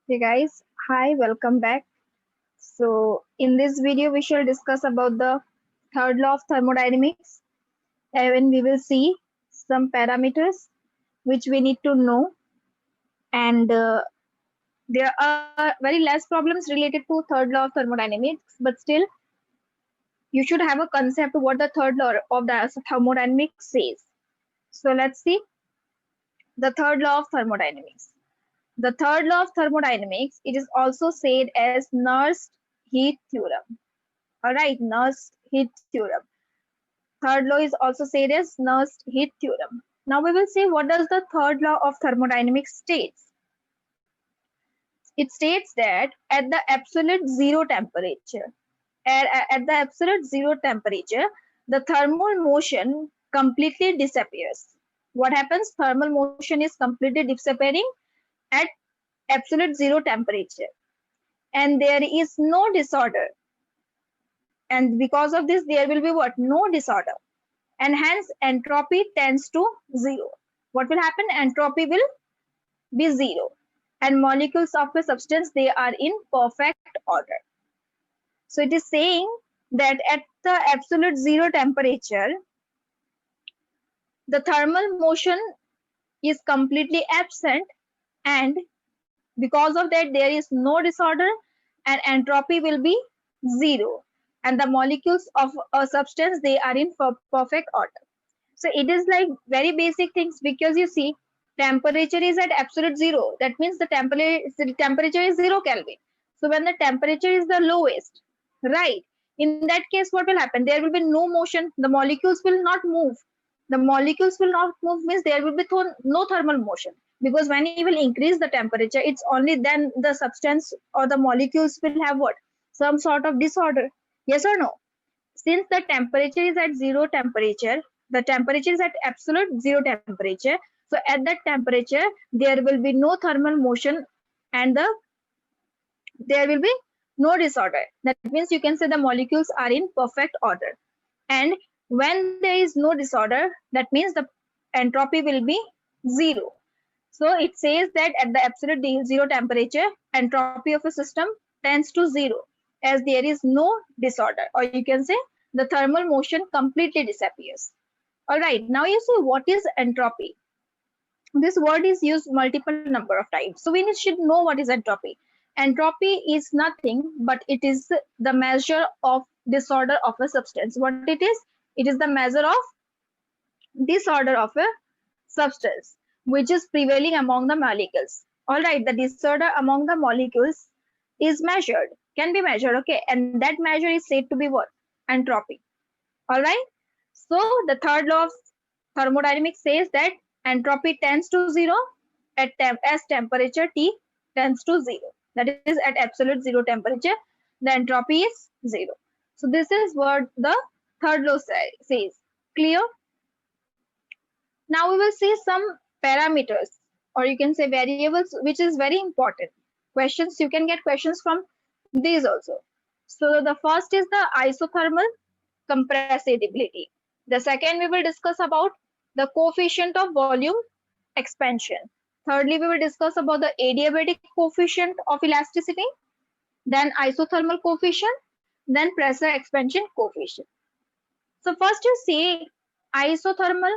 Hey guys, hi, welcome back. So, in this video, we shall discuss about the third law of thermodynamics, and we will see some parameters which we need to know. And there are very less problems related to third law of thermodynamics, but still, you should have a concept of what the third law of the thermodynamics says. So, let's see the third law of thermodynamics. The third law of thermodynamics, it is also said as Nernst heat theorem. All right, Nernst heat theorem. Third law is also said as Nernst heat theorem. Now we will see what does the third law of thermodynamics states. It states that at the absolute zero temperature, at the absolute zero temperature, the thermal motion completely disappears. What happens? Thermal motion is completely disappearing at absolute zero temperature, and there is no disorder. And because of this, there will be what? No disorder. And hence entropy tends to zero. What will happen? Entropy will be zero. And molecules of a substance, they are in perfect order. So it is saying that at the absolute zero temperature, the thermal motion is completely absent, and because of that there is no disorder and entropy will be zero, and the molecules of a substance, they are in perfect order. So it is like very basic things, because you see temperature is at absolute zero. That means the temperature is 0 Kelvin. So when the temperature is the lowest, right? In that case, what will happen? There will be no motion. The molecules will not move. The molecules will not move means there will be no thermal motion. Because when you will increase the temperature, it's only then the substance or the molecules will have what? Some sort of disorder. Yes or no? Since the temperature is at zero temperature, the temperature is at absolute zero temperature. So at that temperature, there will be no thermal motion, and there will be no disorder. That means you can say the molecules are in perfect order. And when there is no disorder, that means the entropy will be zero. So it says that at the absolute zero temperature, entropy of a system tends to zero, as there is no disorder, or you can say the thermal motion completely disappears. All right, now you see what is entropy. This word is used multiple number of times, so we should know what is entropy. Entropy is nothing but it is the measure of disorder of a substance. What it is? It is the measure of disorder of a substance which is prevailing among the molecules. All right, the disorder among the molecules is measured, can be measured, okay, and that measure is said to be what? Entropy. All right. So the third law of thermodynamics says that entropy tends to zero as temperature T tends to zero. That is at absolute zero temperature, the entropy is zero. So this is what the third law says. Clear? Now we will see some parameters, or you can say variables, which is very important. Questions, you can get questions from these also. So the first is the isothermal compressibility. The second, we will discuss about the coefficient of volume expansion. Thirdly, we will discuss about the adiabatic coefficient of elasticity, then isothermal coefficient, then pressure expansion coefficient. So first you see isothermal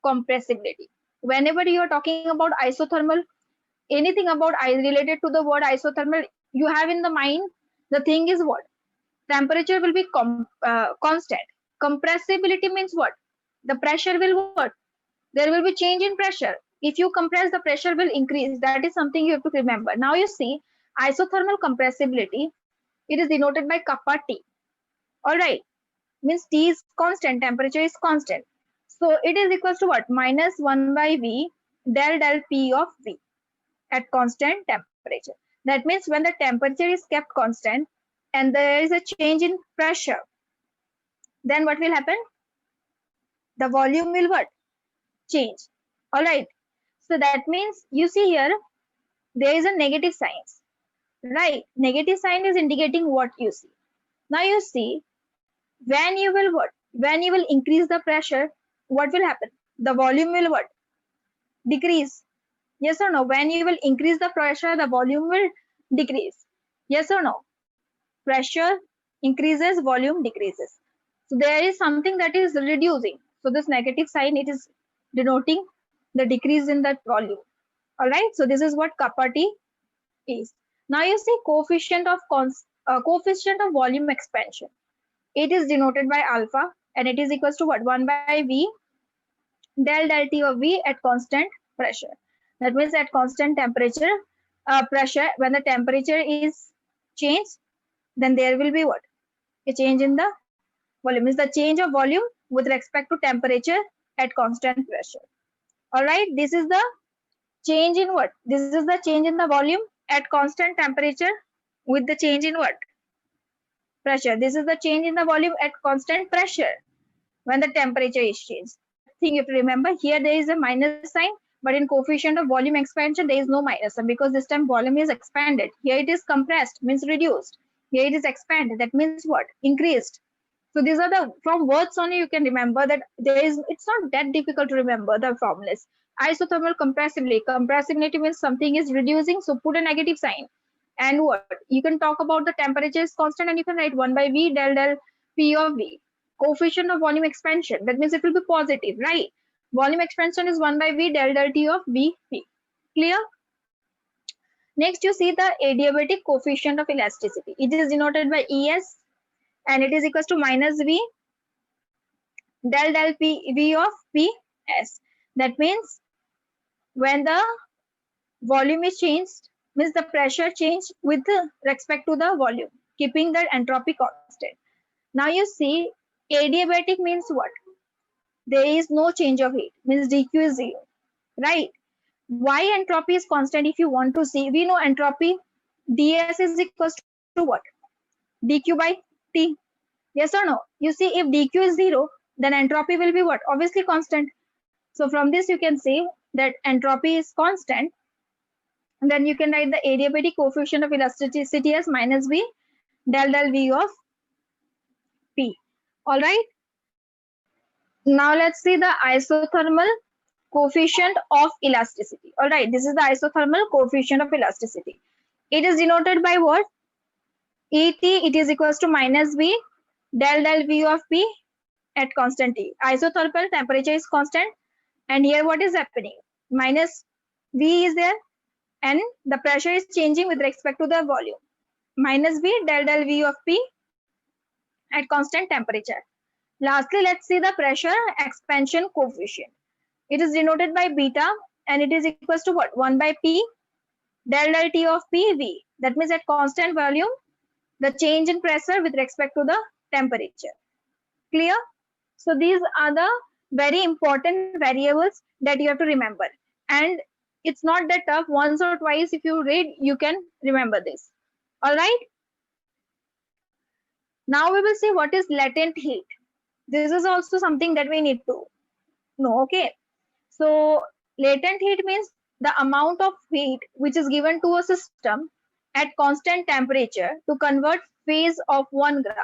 compressibility. Whenever you are talking about isothermal, anything about related to the word isothermal, you have in the mind the thing is what? Temperature will be constant. Compressibility means what? The pressure will what? There will be change in pressure. If you compress, the pressure will increase. That is something you have to remember. Now you see isothermal compressibility, it is denoted by kappa T. All right, means T is constant, temperature is constant. So it is equals to what? Minus 1 by V del P of V at constant temperature. That means when the temperature is kept constant and there is a change in pressure, then what will happen? The volume will what? Change. All right. So that means you see here, there is a negative sign. Right. Negative sign is indicating what you see. Now you see, when you will what? When you will increase the pressure, what will happen? The volume will what? Decrease. Yes or no? When you will increase the pressure, the volume will decrease. Yes or no? Pressure increases, volume decreases. So there is something that is reducing. So this negative sign, it is denoting the decrease in that volume. All right. So this is what kappa T is. Now you see coefficient of volume expansion. It is denoted by alpha, and it is equals to what? 1 by V del T of V at constant pressure. That means at constant temperature, pressure, when the temperature is changed, then there will be what? A change in the volume. Is the change of volume with respect to temperature at constant pressure. All right, this is the change in what? This is the change in the volume at constant temperature with the change in what? Pressure. This is the change in the volume at constant pressure when the temperature is changed. That thing you have to remember. Here there is a minus sign, but in coefficient of volume expansion, there is no minus sign because this time volume is expanded. Here it is compressed, means reduced. Here it is expanded, that means what? Increased. So these are the, from words only you can remember that there is, it's not that difficult to remember the formulas. Isothermal compressibility. Compressibility means something is reducing, so put a negative sign. And what? You can talk about the temperature is constant and you can write 1 by V del P of V. Coefficient of volume expansion, that means it will be positive, right? Volume expansion is 1 by V del T of Vp. Clear? Next, you see the adiabatic coefficient of elasticity. It is denoted by Es, and it is equals to minus V del P V of Ps. That means when the volume is changed, means the pressure changed with respect to the volume, keeping the entropy constant. Now you see adiabatic means what? There is no change of heat, means dq is 0, right? Why entropy is constant? If you want to see, we know entropy ds is equals to what? Dq by T. Yes or no? You see, if dq is 0, then entropy will be what? Obviously constant. So from this you can say that entropy is constant. And then you can write the adiabatic coefficient of elasticity as minus V del V of P. All right. Now let's see the isothermal coefficient of elasticity. All right, this is the isothermal coefficient of elasticity. It is denoted by what? Et, it is equals to minus V del V of P at constant T. Isothermal temperature is constant, and here what is happening? Minus V is there, and the pressure is changing with respect to the volume. Minus V del V of P at constant temperature. Lastly, let's see the pressure expansion coefficient. It is denoted by beta, and it is equals to what? 1 by P del T of PV. That means at constant volume, the change in pressure with respect to the temperature. Clear? So these are the very important variables that you have to remember. And it's not that tough. Once or twice, if you read, you can remember this. All right? Now we will see what is latent heat. This is also something that we need to know. Okay. So latent heat means the amount of heat which is given to a system at constant temperature to convert phase of 1 gram.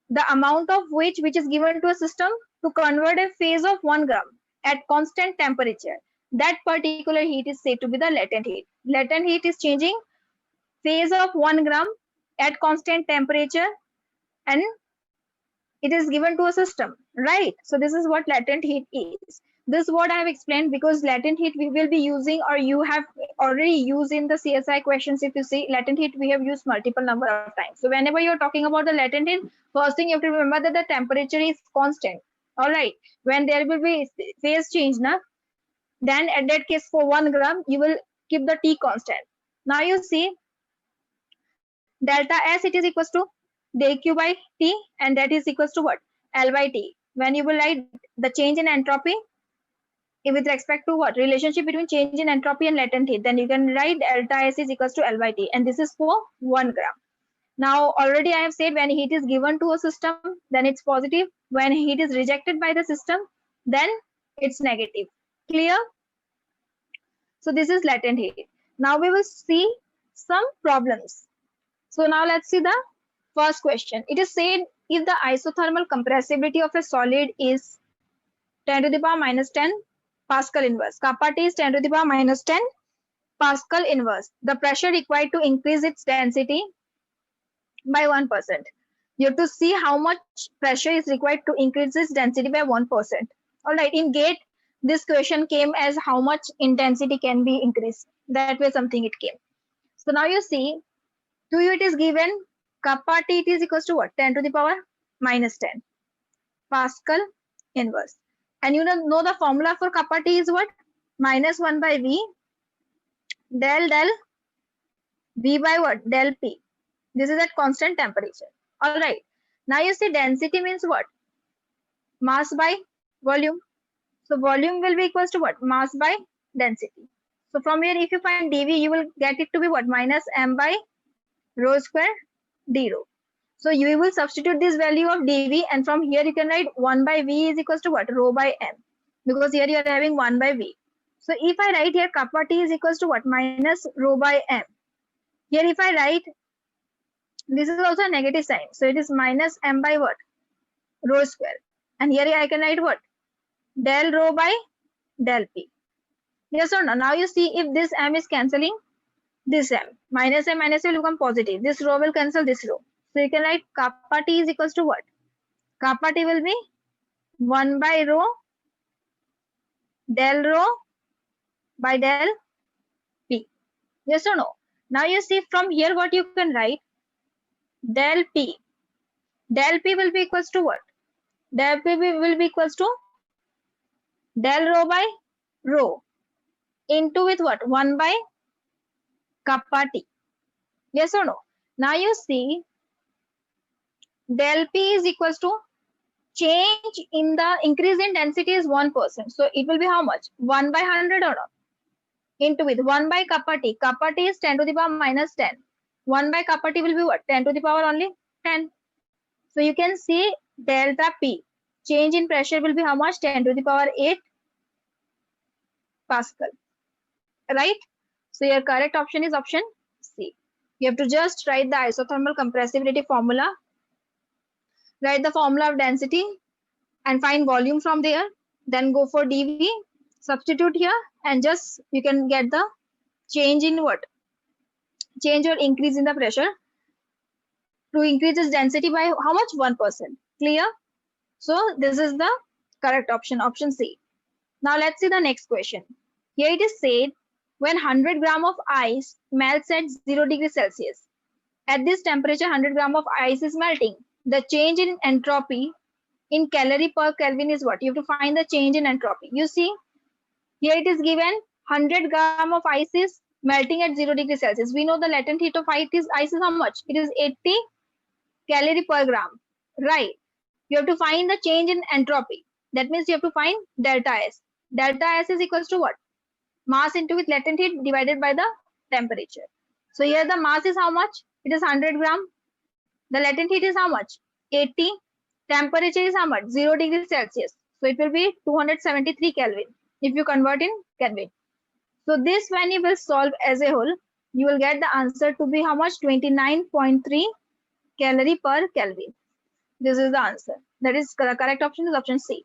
The amount of which is given to a system to convert a phase of 1 gram at constant temperature. That particular heat is said to be the latent heat. Latent heat is changing phase of 1 gram at constant temperature, and it is given to a system, right? So this is what latent heat is. This is what I have explained, because latent heat we will be using, or you have already used in the CSI questions. If you see latent heat, we have used multiple number of times. So whenever you're talking about the latent heat, first thing you have to remember that the temperature is constant. All right. When there will be phase change, then at that case for 1 gram, you will keep the T constant. Now you see delta S, it is equals to dq by T, and that is equals to what? L by T. When you will write the change in entropy with respect to what? Relationship between change in entropy and latent heat, then you can write delta S is equals to L by T, and this is for 1 gram. Now already I have said when heat is given to a system, then it's positive. When heat is rejected by the system, then it's negative. Clear? So this is latent heat. Now we will see some problems. So now let's see the first question. It is said if the isothermal compressibility of a solid is 10 to the power minus 10 Pascal inverse, kappa T is 10 to the power minus 10 Pascal inverse, the pressure required to increase its density by 1%. You have to see how much pressure is required to increase its density by 1%. All right, in GATE, this question came as how much intensity can be increased. That way something it came. So now you see, to you it is given kappa T, it is equals to what? 10 to the power minus 10. Pascal inverse. And you know the formula for kappa T is what? Minus 1 by V del V by what? Del P. This is at constant temperature. All right. Now you see density means what? Mass by volume. So volume will be equals to what? Mass by density. So from here, if you find dV, you will get it to be what? Minus m by rho square d rho. So you will substitute this value of dV, and from here you can write 1 by V is equals to what? Rho by m. Because here you are having 1 by V. So if I write here kappa T is equals to what? Minus rho by m. Here if I write, this is also a negative sign. So it is minus m by what? Rho square. And here I can write what? Del rho by del P. Yes or no? Now you see if this m is cancelling this m. Minus m minus m will become positive. This rho will cancel this rho. So you can write kappa T is equals to what? Kappa T will be 1 by rho del rho by del P. Yes or no? Now you see from here what you can write? Del P. Del P will be equals to what? Del P will be equals to del rho by rho into with what? 1 by kappa T. Yes or no? Now you see del P is equals to change in the increase in density is 1%. So it will be how much? 1 by 100 or not? Into with 1 by kappa T. Kappa T is 10 to the power minus 10. 1 by kappa T will be what? 10 to the power only 10. So you can see delta P. Change in pressure will be how much? 10 to the power 8 Pascal. Right? So your correct option is option C. You have to just write the isothermal compressibility formula. Write the formula of density and find volume from there. Then go for dV. Substitute here and just you can get the change in what? Change or increase in the pressure to increase its density by how much? 1%. Clear? So this is the correct option, option C. Now let's see the next question. Here it is said when 100 gram of ice melts at 0 degrees Celsius. At this temperature, 100 gram of ice is melting. The change in entropy in calorie per Kelvin is what? You have to find the change in entropy. You see, here it is given 100 gram of ice is melting at 0 degrees Celsius. We know the latent heat of ice is how much? It is 80 calorie per gram, right? You have to find the change in entropy. That means you have to find delta S. Delta S is equals to what? Mass into with latent heat divided by the temperature. So here the mass is how much? It is 100 gram. The latent heat is how much? 80. Temperature is how much? 0 degrees Celsius. So it will be 273 Kelvin if you convert in Kelvin. So this when you will solve as a whole, you will get the answer to be how much? 29.3 calorie per Kelvin. This is the answer. That is the correct option is option C.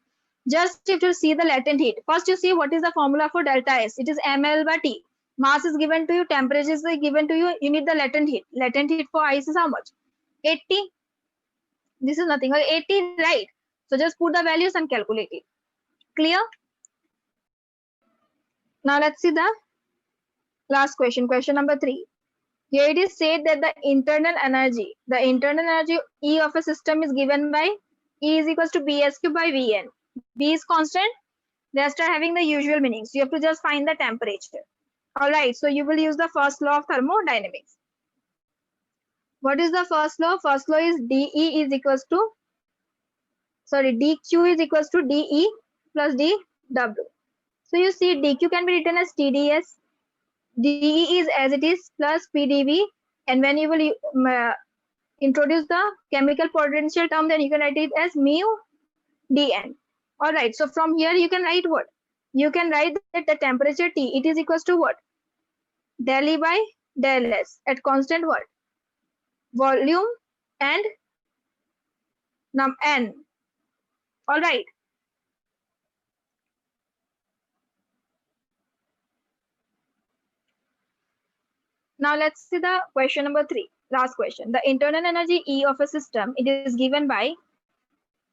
Just if you see the latent heat, first you see what is the formula for delta S. It is ml by T. Mass is given to you, temperature is given to you. You need the latent heat. Latent heat for ice is how much? 80. This is nothing. 80, right? So just put the values and calculate it. Clear? Now let's see the last question. Question number 3. Here it is said that the internal energy E of a system is given by E is equals to Bsq by Vn. B is constant. Rest are having the usual meanings. You have to just find the temperature. All right. So you will use the first law of thermodynamics. What is the first law? First law is dE is equals to, dQ is equals to dE plus dW. So you see dQ can be written as TdS. dE is as it is plus PdV. And when you will introduce the chemical potential term, then you can write it as mu dN. All right. So from here you can write what? You can write that the temperature T, it is equals to what? Del E by del S at constant what? Volume and N. All right. Now let's see the question number 3, last question. The internal energy E of a system, it is given by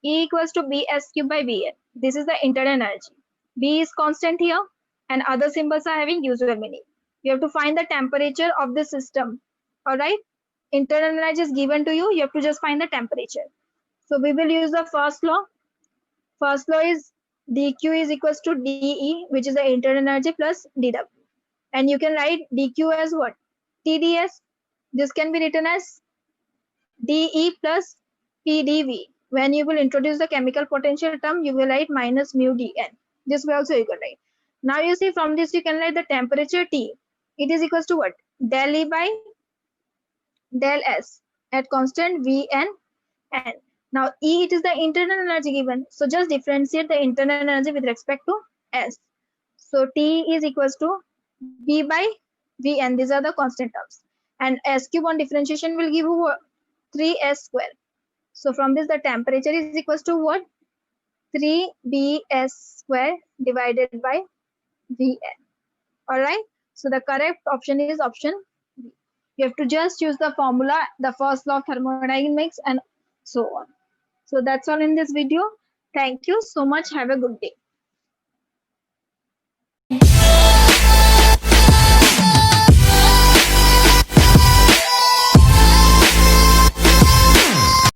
E equals to Bs cubed by Bn. This is the internal energy. B is constant here and other symbols are having usual meaning. You have to find the temperature of the system. All right. Internal energy is given to you. You have to just find the temperature. So we will use the first law. First law is dq is equals to dE, which is the internal energy plus dW. And you can write dq as what? TdS. This can be written as dE plus TdV. When you will introduce the chemical potential term, you will write minus mu dN. This way also you can write. Now you see from this you can write the temperature T. It is equals to what? Del E by del S at constant V and N. Now E, it is the internal energy given. So just differentiate the internal energy with respect to S. So T is equals to B by V and these are the constant terms. And S cube on differentiation will give you 3S square. So from this the temperature is equals to what? 3Bs square divided by Vn. Alright. So the correct option is option B. You have to just use the formula, the first law of thermodynamics and so on. So that's all in this video. Thank you so much. Have a good day.